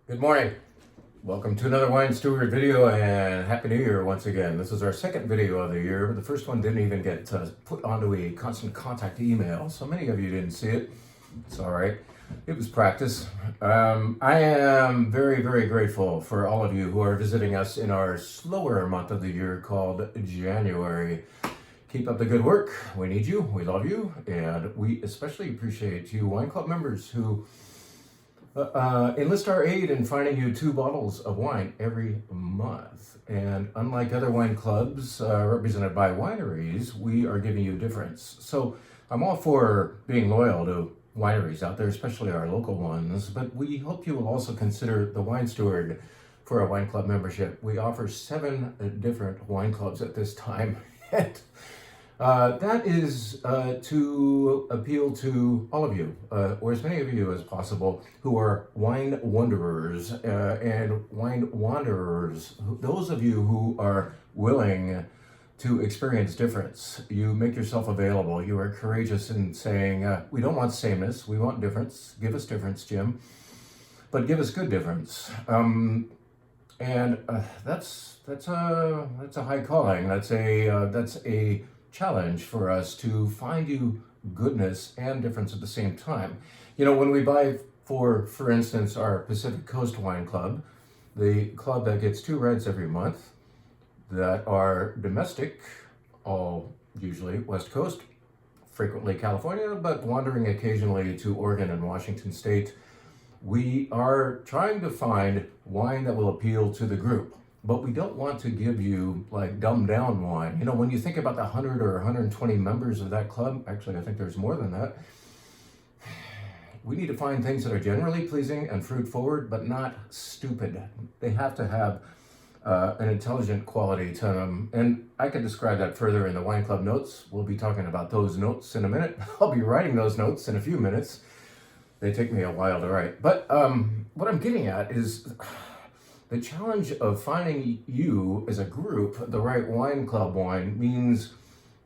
Good morning. Welcome to another Wine Steward video and Happy New Year once again. This is our second video of the year. The first one didn't even get put onto a constant contact email, so many of you didn't see it. It's all right. It was practice. I am very, very grateful for all of you who are visiting us in our slower month of the year called January. Keep up the good work. We need you. We love you. And we especially appreciate you wine club members who enlist our aid in finding you 2 bottles of wine every month. And unlike other wine clubs represented by wineries, we are giving you a difference. So I'm all for being loyal to wineries out there, especially our local ones, but we hope you will also consider the Wine Steward for a wine club membership. We offer 7 different wine clubs at this time. That is to appeal to all of you, or as many of you as possible, who are wine wanderers and wine wanderers. Those of you who are willing to experience difference. You make yourself available. You are courageous in saying, we don't want sameness, we want difference. Give us difference, Jim, but give us good difference. And that's a high calling. That's a challenge for us to find you goodness and difference at the same time. You know, when we buy for instance, our Pacific Coast Wine Club, the club that gets 2 reds every month that are domestic, all usually West Coast, frequently California, but wandering occasionally to Oregon and Washington State, we are trying to find wine that will appeal to the group. But we don't want to give you like dumbed down wine. You know, when you think about the 100 or 120 members of that club, actually I think there's more than that, we need to find things that are generally pleasing and fruit forward, but not stupid. They have to have an intelligent quality to them. And I could describe that further in the Wine Club notes. We'll be talking about those notes in a minute. I'll be writing those notes in a few minutes. They take me a while to write. But what I'm getting at is the challenge of finding you as a group the right wine club wine means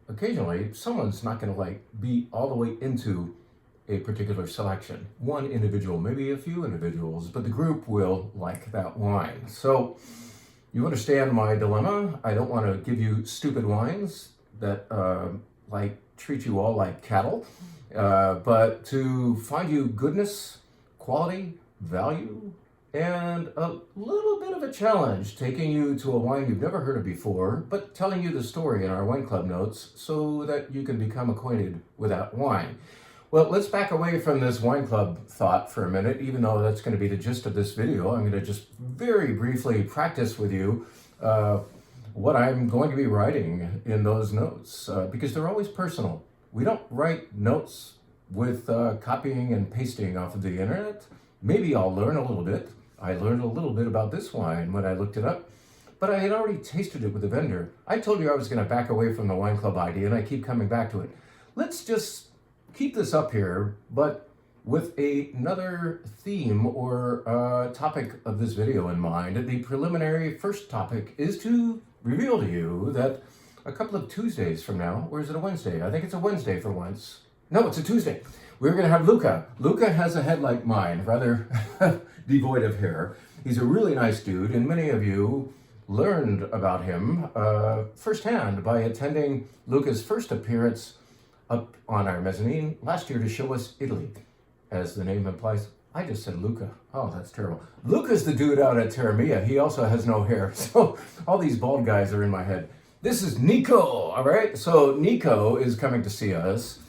occasionally someone's not going to be all the way into a particular selection. One individual, maybe a few individuals, but the group will like that wine. So you understand my dilemma. I don't want to give you stupid wines that treat you all like cattle, but to find you goodness, quality, value, and a little bit of a challenge, taking you to a wine you've never heard of before, but telling you the story in our Wine Club notes so that you can become acquainted with that wine. Well, let's back away from this Wine Club thought for a minute, even though that's going to be the gist of this video. I'm going to just very briefly practice with you what I'm going to be writing in those notes, because they're always personal. We don't write notes with copying and pasting off of the internet. Maybe I'll learn a little bit. I learned a little bit about this wine when I looked it up, but I had already tasted it with the vendor. I told you I was going to back away from the Wine Club idea, and I keep coming back to it. Let's just keep this up here, but with another theme or topic of this video in mind. The preliminary first topic is to reveal to you that a couple of Tuesdays from now, or is it a Wednesday? I think it's a Wednesday for once. No, it's a Tuesday. We're going to have Luca. Luca has a head like mine, rather devoid of hair. He's a really nice dude, and many of you learned about him firsthand by attending Luca's first appearance up on our mezzanine last year to show us Italy. As the name implies, I just said Luca. Oh, that's terrible. Luca's the dude out at Terra Mia. He also has no hair, so all these bald guys are in my head. This is Nico, all right? So Nico is coming to see us,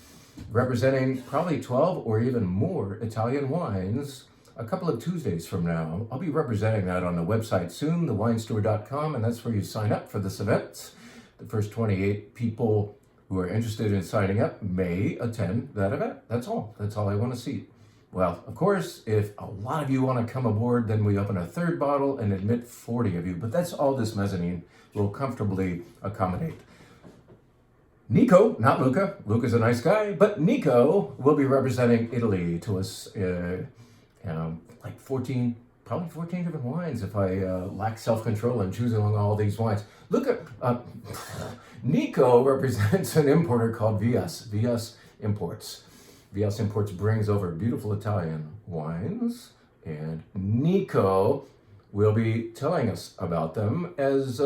representing probably 12 or even more Italian wines a couple of Tuesdays from now. I'll be representing that on the website soon, thewinesteward.com, and that's where you sign up for this event. The first 28 people who are interested in signing up may attend that event. That's all. That's all I want to see. Well, of course, if a lot of you want to come aboard, then we open a 3rd bottle and admit 40 of you. But that's all this mezzanine will comfortably accommodate. Nico, not Luca. Luca's a nice guy, but Nico will be representing Italy to us, like 14, probably 14 different wines if I lack self-control in choosing among all these wines. Nico represents an importer called Vias Imports. Vias Imports brings over beautiful Italian wines and Nico will be telling us about them as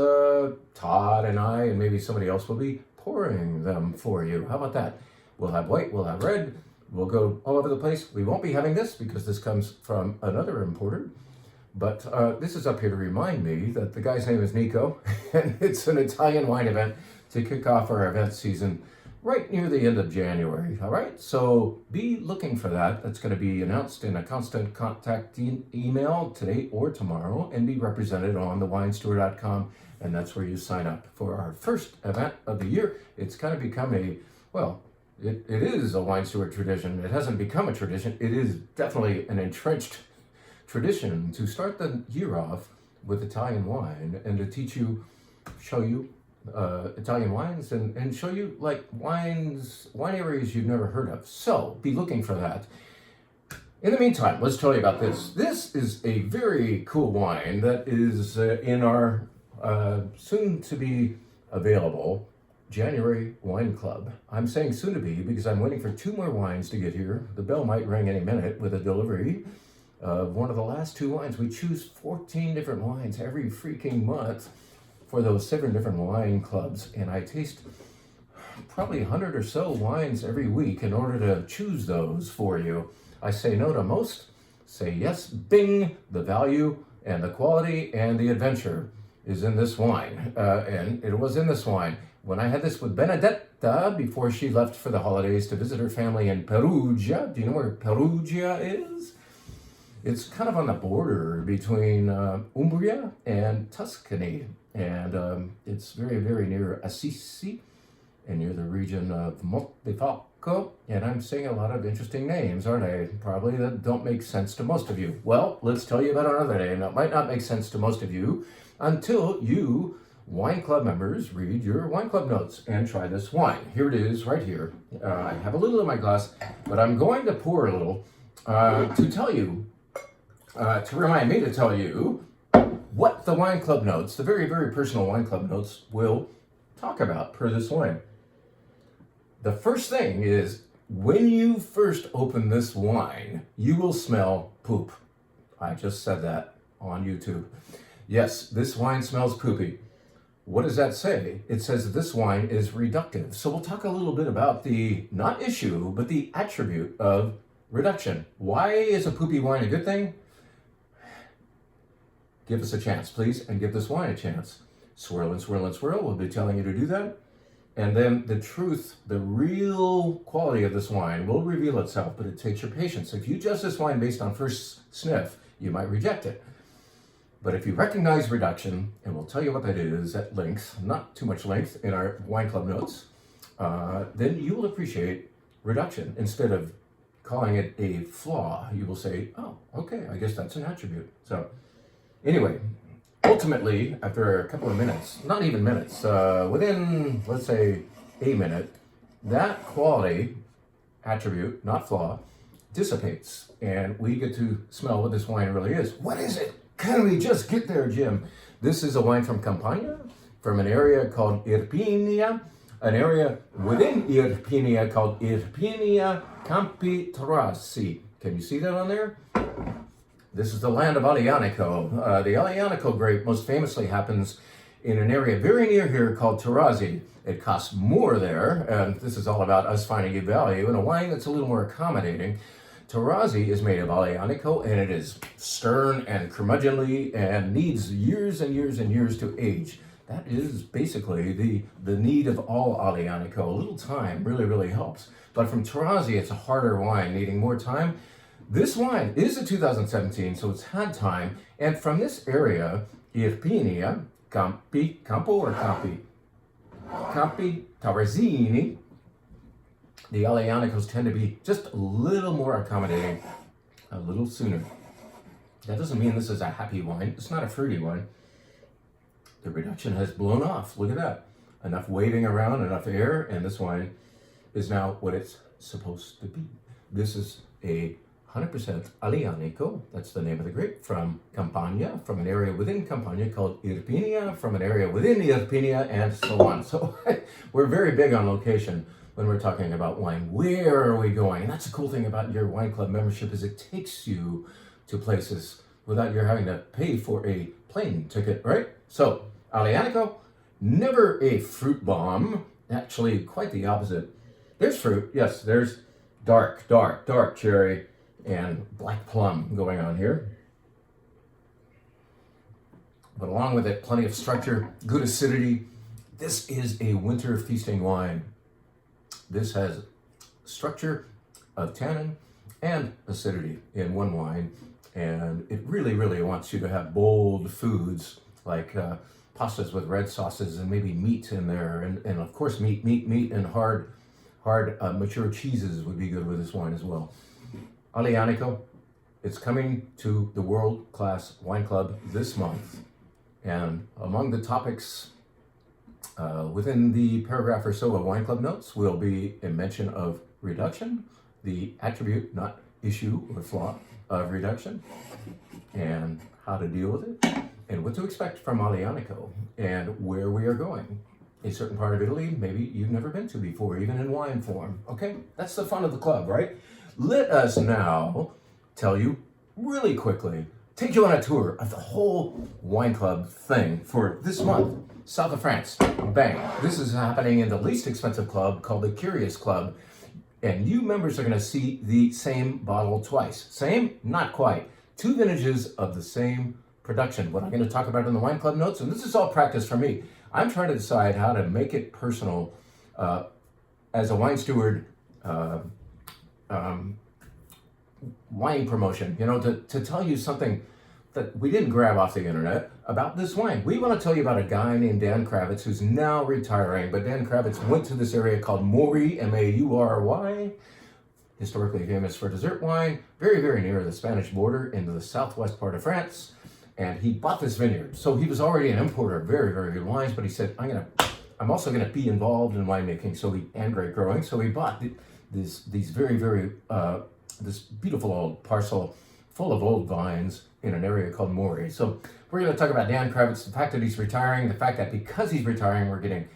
Todd and I and maybe somebody else will be pouring them for you. How about that? We'll have white, we'll have red, we'll go all over the place. We won't be having this because this comes from another importer. But this is up here to remind me that the guy's name is Nico, and it's an Italian wine event to kick off our event season right near the end of January. All right, so be looking for that. That's going to be announced in a constant contact email today or tomorrow and be represented on thewinestore.com. And that's where you sign up for our first event of the year. It's kind of become it is a wine steward tradition. It hasn't become a tradition. It is definitely an entrenched tradition to start the year off with Italian wine and to show you Italian wines and show you like wine areas you've never heard of. So be looking for that. In the meantime, let's tell you about this. This is a very cool wine that is in our soon to be available January Wine Club. I'm saying soon to be because I'm waiting for 2 more wines to get here. The bell might ring any minute with a delivery of one of the last 2 wines. We choose 14 different wines every freaking month for those 7 different wine clubs, and I taste probably 100 or so wines every week in order to choose those for you. I say no to most, say yes, bing, the value and the quality and the adventure is in this wine, and it was in this wine. When I had this with Benedetta before she left for the holidays to visit her family in Perugia. Do you know where Perugia is? It's kind of on the border between Umbria and Tuscany, and it's very, very near Assisi and near the region of Montefalco. And I'm saying a lot of interesting names, aren't I? Probably that don't make sense to most of you. Well, let's tell you about another name that might not make sense to most of you until you wine club members read your wine club notes and try this wine. Here it is right here. I have a little in my glass, but I'm going to pour a little to tell you, to remind me to tell you what the wine club notes, the very, very personal wine club notes, will talk about per this wine. The first thing is, when you first open this wine, you will smell poop. I just said that on YouTube. Yes, this wine smells poopy. What does that say? It says that this wine is reductive. So we'll talk a little bit about the, not issue, but the attribute of reduction. Why is a poopy wine a good thing? Give us a chance, please, and give this wine a chance. Swirl and swirl and swirl. We'll be telling you to do that. And then the truth, the real quality of this wine will reveal itself, but it takes your patience. If you judge this wine based on first sniff, you might reject it. But if you recognize reduction, and we'll tell you what that is at length, not too much length in our wine club notes, then you will appreciate reduction. Instead of calling it a flaw, you will say, oh, okay, I guess that's an attribute. So anyway, ultimately, after a couple of minutes, not even minutes, within, let's say, a minute, that quality attribute, not flaw, dissipates. And we get to smell what this wine really is. What is it? Can we just get there, Jim? This is a wine from Campania, from an area called Irpinia, an area within Irpinia called Irpinia Campi Trazi. Can you see that on there? This is the land of Aglianico. The Aglianico grape most famously happens in an area very near here called Tarazi. It costs more there, and this is all about us finding a value in a wine that's a little more accommodating. Tarazi is made of Aglianico, and it is stern and curmudgeonly and needs years and years and years to age. That is basically the need of all Aglianico. A little time really, really helps. But from Tarazi, it's a harder wine, needing more time. This wine is a 2017, so it's had time. And from this area, Irpinia, Campi Tarazzini, the Aglianicos tend to be just a little more accommodating, a little sooner. That doesn't mean this is a happy wine. It's not a fruity wine. The reduction has blown off. Look at that. Enough waving around, enough air, and this wine is now what it's supposed to be. This is a 100% Aglianico, that's the name of the grape, from Campania, from an area within Campania called Irpinia, from an area within Irpinia, and so on. So we're very big on location when we're talking about wine. Where are we going? And that's the cool thing about your wine club membership is it takes you to places without you having to pay for a plane ticket, right? So, Aglianico, never a fruit bomb. Actually, quite the opposite. There's fruit, yes, there's dark cherry and black plum going on here. But along with it, plenty of structure, good acidity. This is a winter feasting wine. This has structure of tannin and acidity in one wine. And it really, really wants you to have bold foods like pastas with red sauces and maybe meat in there. And of course, meat and hard mature cheeses would be good with this wine as well. Aglianico, it's coming to the World Class Wine Club this month. And among the topics within the paragraph or so of Wine Club notes will be a mention of reduction, the attribute, not issue or flaw of reduction, and how to deal with it, and what to expect from Aglianico, and where we are going. A certain part of Italy maybe you've never been to before, even in wine form. Okay, that's the fun of the club, right? Let us now tell you really quickly, take you on a tour of the whole wine club thing for this month. South of France, bang. This is happening in the least expensive club called the Curious Club. And you members are going to see the same bottle twice. Same? Not quite. 2 vintages of the same production. What I'm going to talk about in the Wine Club notes, and this is all practice for me. I'm trying to decide how to make it personal as a wine steward wine promotion, to tell you something that we didn't grab off the internet about this wine. We want to tell you about a guy named Dan Kravitz who's now retiring, but Dan Kravitz went to this area called Maury, M-A-U-R-Y, historically famous for dessert wine, very, very near the Spanish border into the southwest part of France, and he bought this vineyard. So he was already an importer of very, very good wines, but he said, I'm also gonna be involved in winemaking, and grape growing, so he bought these very, very, this beautiful old parcel full of old vines in an area called Maury. So we're going to talk about Dan Kravitz, the fact that he's retiring, the fact that because he's retiring, we're getting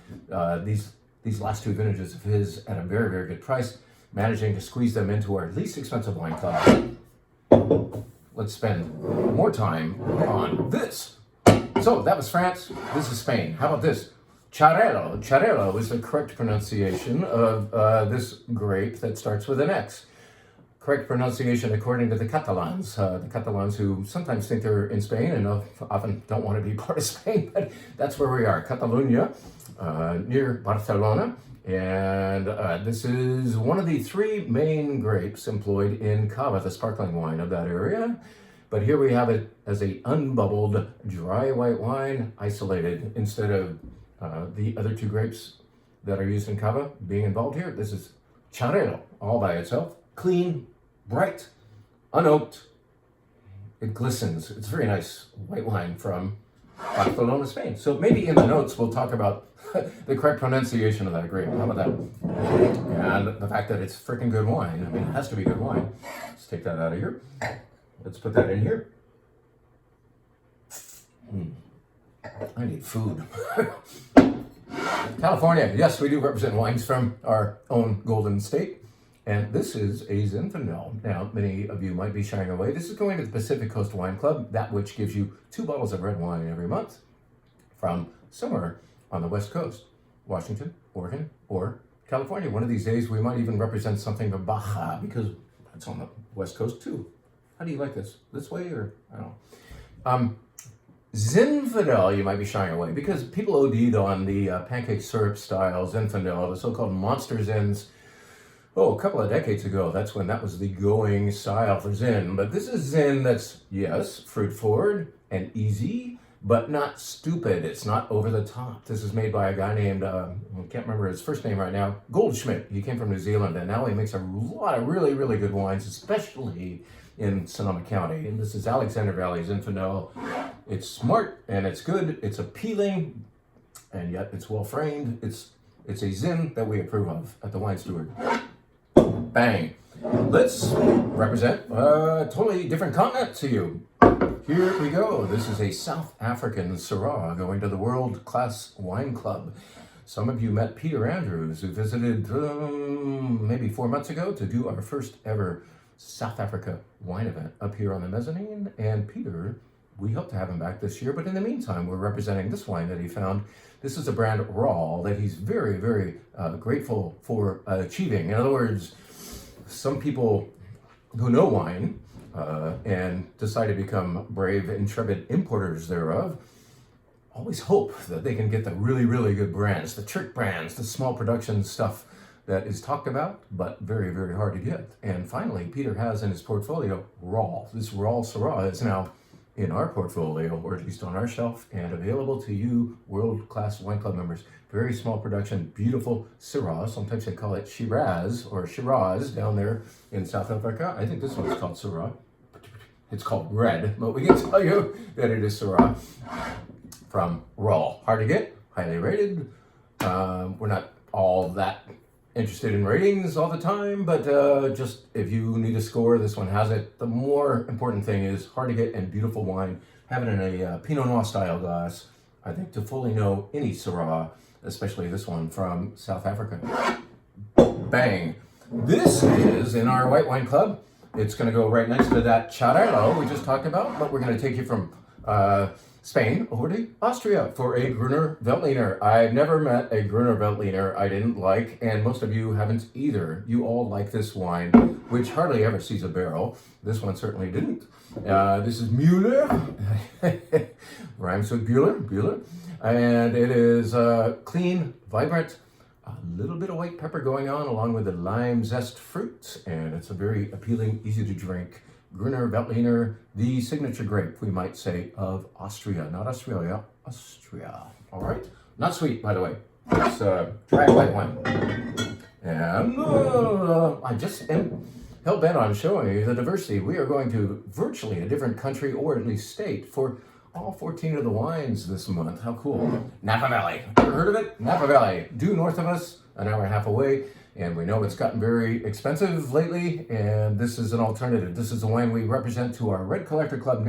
these last 2 vintages of his at a very, very good price, managing to squeeze them into our least expensive wine club. Let's spend more time on this. So that was France. This is Spain. How about this? Xarel·lo. Xarel·lo is the correct pronunciation of this grape that starts with an X. Correct pronunciation according to the Catalans. The Catalans who sometimes think they're in Spain and often don't want to be part of Spain, but that's where we are. Catalunya, near Barcelona. And this is one of the 3 main grapes employed in Cava, the sparkling wine of that area. But here we have it as a unbubbled, dry white wine, isolated, instead of the other 2 grapes that are used in Cava being involved here. This is Xarel·lo, all by itself. Clean, bright, unoaked. It glistens. It's very nice white wine from Barcelona, Spain. So maybe in the notes we'll talk about the correct pronunciation of that grape. How about that? And the fact that it's freaking good wine. I mean, it has to be good wine. Let's take that out of here. Let's put that in here. I need food. California, yes, we do represent wines from our own Golden State. And this is a Zinfandel. Now, many of you might be shying away. This is going to the Pacific Coast Wine Club, that which gives you 2 bottles of red wine every month from somewhere on the West Coast, Washington, Oregon, or California. One of these days, we might even represent something from Baja, because it's on the West Coast too. How do you like this? This way, or I don't know. Zinfandel, you might be shying away, because people OD'd on the pancake syrup style Zinfandel, the so-called monster Zins. Oh, a couple of decades ago, that's when that was the going style for Zin. But this is Zin that's, yes, fruit forward and easy, but not stupid. It's not over the top. This is made by a guy named, I can't remember his first name right now, Goldschmidt. He came from New Zealand, and now he makes a lot of really, really good wines, especially in Sonoma County. And this is Alexander Valley Zinfandel. It's smart, and it's good. It's appealing, and yet it's well framed. It's a Zin that we approve of at the Wine Steward. Bang. Let's represent a totally different continent to you. Here we go. This is a South African Syrah going to the World Class Wine Club. Some of you met Peter Andrews, who visited maybe 4 months ago to do our first ever South Africa wine event up here on the mezzanine. And Peter, we hope to have him back this year. But in the meantime, we're representing this wine that he found. This is a brand Raal that he's very, very grateful for achieving. In other words, some people who know wine and decide to become brave, intrepid importers thereof always hope that they can get the really, really good brands, the trick brands, the small production stuff that is talked about, but very, very hard to get. And finally, Peter has in his portfolio Raal. This Raal Syrah is now in our portfolio, or at least on our shelf, and available to you, world-class wine club members. Very small production, beautiful Syrah. Sometimes they call it Shiraz or Shiraz down there in South Africa. I think this one's called Syrah. It's called red, but we can tell you that it is Syrah from Raal. Hard to get, highly rated. We're not all that interested in ratings all the time, but just if you need a score, this one has it. The more important thing is hard to get and beautiful wine. Have it in a Pinot Noir style glass, I think, to fully know any Syrah, especially this one from South Africa. Bang. This is in our white wine club. It's going to go right next to that Charello we just talked about, but we're going to take you from Spain over to Austria for a Gruner Veltliner. I've never met a Gruner Veltliner I didn't like, and most of you haven't either. You all like this wine, which hardly ever sees a barrel. This one certainly didn't. This is Müller, rhymes with Bueller, and it is clean, vibrant, a little bit of white pepper going on along with the lime zest fruit, and it's a very appealing, easy to drink Gruner Veltliner, the signature grape, we might say, of Austria. Not Australia, Austria. All right? Not sweet, by the way. It's dry white wine. And I just am hell-bent on showing you the diversity. We are going to virtually a different country, or at least state, for all 14 of the wines this month. How cool. Napa Valley. Ever heard of it? Napa Valley. Due north of us, an hour and a half away. And we know it's gotten very expensive lately, and this is an alternative. This is the wine we represent to our Red Collector Club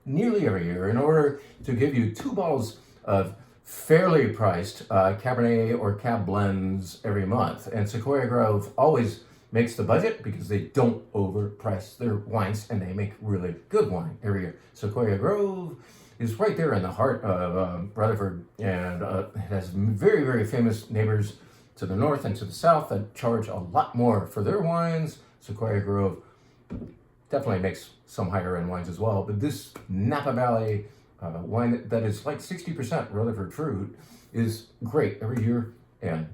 nearly every year in order to give you 2 bottles of fairly priced Cabernet or Cab blends every month. And Sequoia Grove always makes the budget because they don't overprice their wines, and they make really good wine every year. Sequoia Grove is right there in the heart of Rutherford, and it has very, very famous neighbors to the north and to the south that charge a lot more for their wines. Sequoia Grove definitely makes some higher end wines as well, but this Napa Valley wine that is like 60% Rutherford fruit is great every year and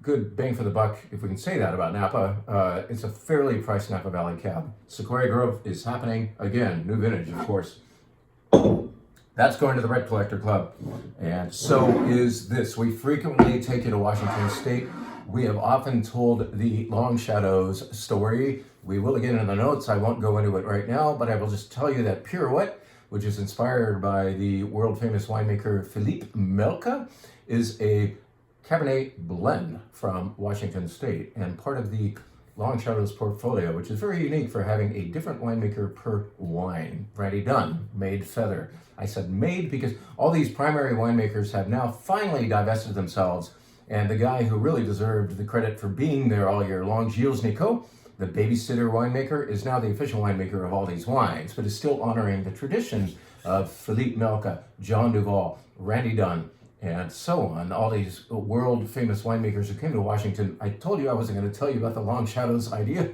good bang for the buck, if we can say that about Napa. It's a fairly priced Napa Valley cab. Sequoia Grove is happening again, new vintage, of course. That's going to the Red Collector Club, and so is this. We frequently take you to Washington State. We have often told the Long Shadows story. We will again in the notes. I won't go into it right now, but I will just tell you that Pirouette, which is inspired by the world-famous winemaker Philippe Melka, is a Cabernet blend from Washington State, and part of the Long Shadows portfolio, which is very unique for having a different winemaker per wine. Randy Dunn, Made Feather. I said made because all these primary winemakers have now finally divested themselves, and the guy who really deserved the credit for being there all year long, Gilles Nicot, the babysitter winemaker, is now the official winemaker of all these wines, but is still honoring the tradition of Philippe Melka, John Duval, Randy Dunn, and so on, all these world-famous winemakers who came to Washington. I told you I wasn't going to tell you about the Long Shadows idea,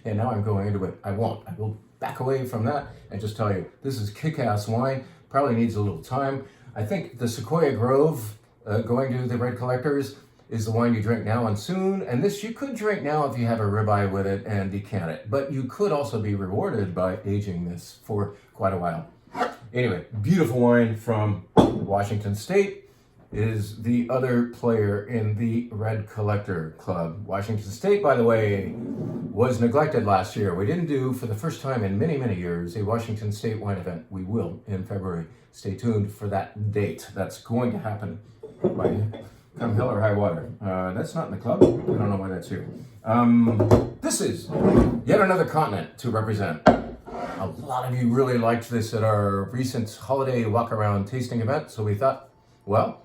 and now I'm going into it. I won't. I will back away from that and just tell you, this is kick-ass wine. Probably needs a little time. I think the Sequoia Grove, going to the Red Collectors, is the wine you drink now and soon. And this you could drink now if you have a ribeye with it and decant it. But you could also be rewarded by aging this for quite a while. Anyway, beautiful wine from Washington State is the other player in the Red Collector Club. Washington State, by the way, was neglected last year. We didn't do, for the first time in many, many years, a Washington State wine event. We will in February. Stay tuned for that date. That's going to happen by come hell or high water. That's not in the club. I don't know why that's here. This is yet another continent to represent. A lot of you really liked this at our recent holiday walk-around tasting event, so we thought, well,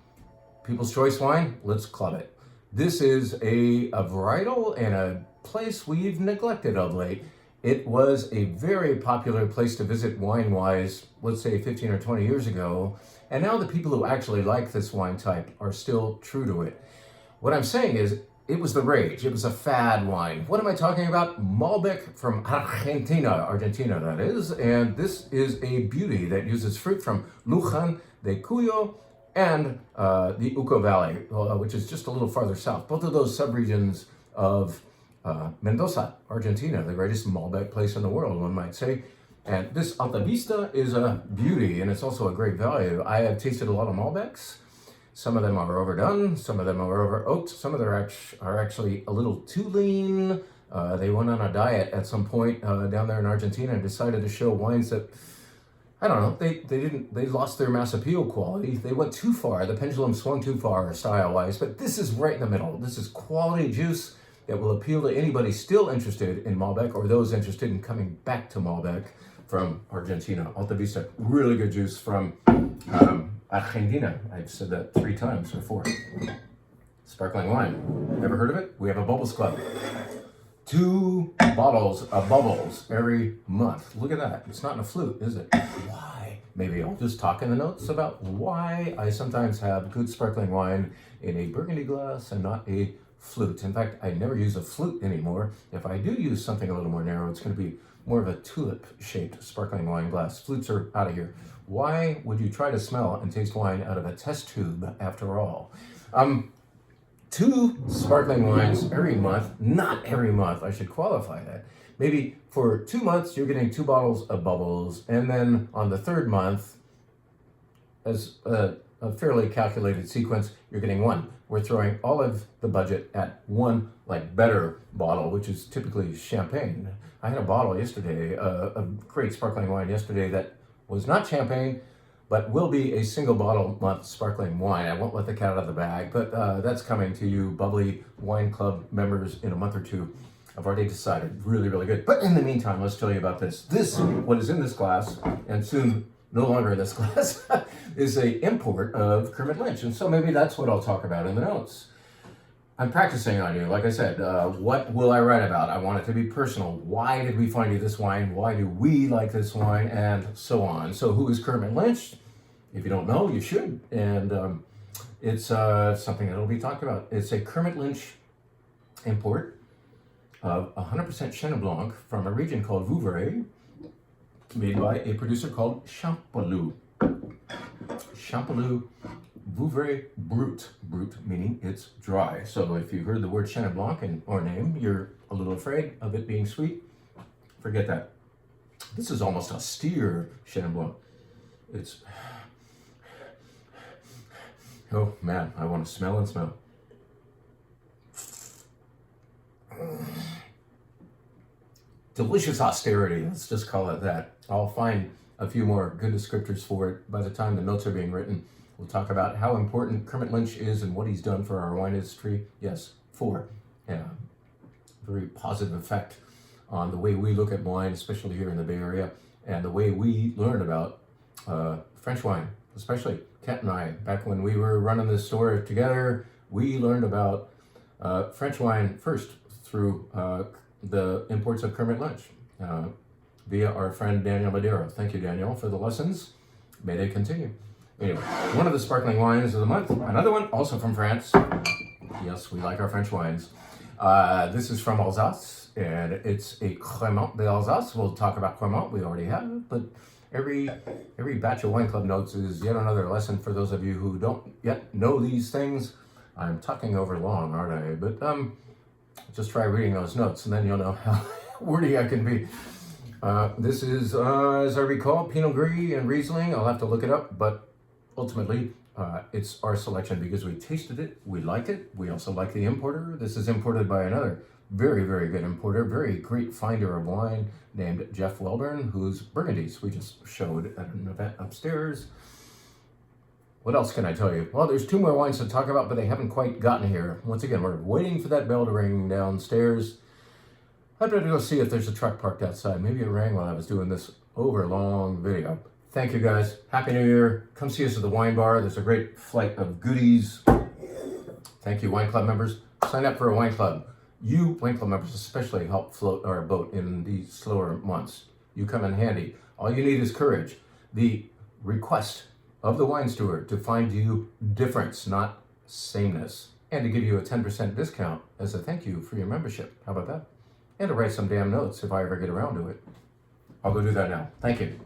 People's Choice wine, let's club it. This is a varietal and a place we've neglected of late. It was a very popular place to visit wine-wise, let's say 15 or 20 years ago. And now the people who actually like this wine type are still true to it. What I'm saying is, it was the rage. It was a fad wine. What am I talking about? Malbec from Argentina that is. And this is a beauty that uses fruit from Luján de Cuyo and the Uco Valley, which is just a little farther south. Both of those subregions of Mendoza, Argentina, the greatest Malbec place in the world, one might say. And this Alta Vista is a beauty, and it's also a great value. I have tasted a lot of Malbecs. Some of them are overdone, some of them are over oaked, some of them are actually a little too lean. They went on a diet at some point down there in Argentina and decided to show wines that, I don't know, they lost their mass appeal quality. They went too far, the pendulum swung too far style-wise, but this is right in the middle. This is quality juice that will appeal to anybody still interested in Malbec or those interested in coming back to Malbec from Argentina. Alta Vista, really good juice from Argentina. I've said that 3 times or 4. Sparkling wine. Ever heard of it? We have a Bubbles Club. 2 bottles of bubbles every month. Look at that. It's not in a flute, is it? Why? Maybe I'll just talk in the notes about why I sometimes have good sparkling wine in a burgundy glass and not a flute. In fact, I never use a flute anymore. If I do use something a little more narrow, it's going to be more of a tulip-shaped sparkling wine glass. Flutes are out of here. Why would you try to smell and taste wine out of a test tube after all? 2 sparkling wines every month, not every month, I should qualify that. Maybe for 2 months, you're getting 2 bottles of bubbles, and then on the 3rd month, as a fairly calculated sequence, you're getting 1. We're throwing all of the budget at 1, like, better bottle, which is typically champagne. I had a bottle yesterday, a great sparkling wine yesterday that was not champagne, but will be a single bottle month sparkling wine. I won't let the cat out of the bag, but that's coming to you, Bubbly Wine Club members, in a month or 2. I've already decided. Really, really good. But in the meantime, let's tell you about this. This, what is in this glass, and soon no longer in this glass, is a import of Kermit Lynch. And so maybe that's what I'll talk about in the notes. I'm practicing on you. Like I said, what will I write about? I want it to be personal. Why did we find you this wine? Why do we like this wine? And so on. So who is Kermit Lynch? If you don't know, you should. And it's something that will be talked about. It's a Kermit Lynch import of 100% Chenin Blanc from a region called Vouvray, made by a producer called Champollion. Champollion Vouvray Brut. Brut meaning it's dry. So if you heard the word Chenin Blanc in our name, you're a little afraid of it being sweet. Forget that. This is almost austere Chenin Blanc. It's... Oh man, I want to smell and smell. Delicious austerity, let's just call it that. I'll find a few more good descriptors for it by the time the notes are being written. We'll talk about how important Kermit Lynch is and what he's done for our wine industry. Yes, 4. Yeah, very positive effect on the way we look at wine, especially here in the Bay Area, and the way we learn about French wine, especially Kat and I. Back when we were running this store together, we learned about French wine first through the imports of Kermit Lynch via our friend Daniel Madero. Thank you, Daniel, for the lessons. May they continue. Anyway, one of the sparkling wines of the month. Another one, also from France. Yes, we like our French wines. This is from Alsace, and it's a Crémant d'Alsace. We'll talk about Crémant, we already have, but every batch of Wine Club notes is yet another lesson for those of you who don't yet know these things. I'm talking over long, aren't I? But just try reading those notes, and then you'll know how wordy I can be. This is, as I recall, Pinot Gris and Riesling. I'll have to look it up, but ultimately, it's our selection because we tasted it, we liked it. We also like the importer. This is imported by another very, very good importer, very great finder of wine named Jeff Welburn, whose Burgundies we just showed at an event upstairs. What else can I tell you? Well, there's 2 more wines to talk about, but they haven't quite gotten here. Once again, we're waiting for that bell to ring downstairs. I'd better go see if there's a truck parked outside. Maybe it rang while I was doing this overlong video. Thank you guys. Happy New Year. Come see us at the wine bar. There's a great flight of goodies. Thank you, Wine Club members. Sign up for a Wine Club. You Wine Club members especially help float our boat in the slower months. You come in handy. All you need is courage. The request of the wine steward to find you difference, not sameness, and to give you a 10% discount as a thank you for your membership. How about that? And to write some damn notes if I ever get around to it. I'll go do that now. Thank you.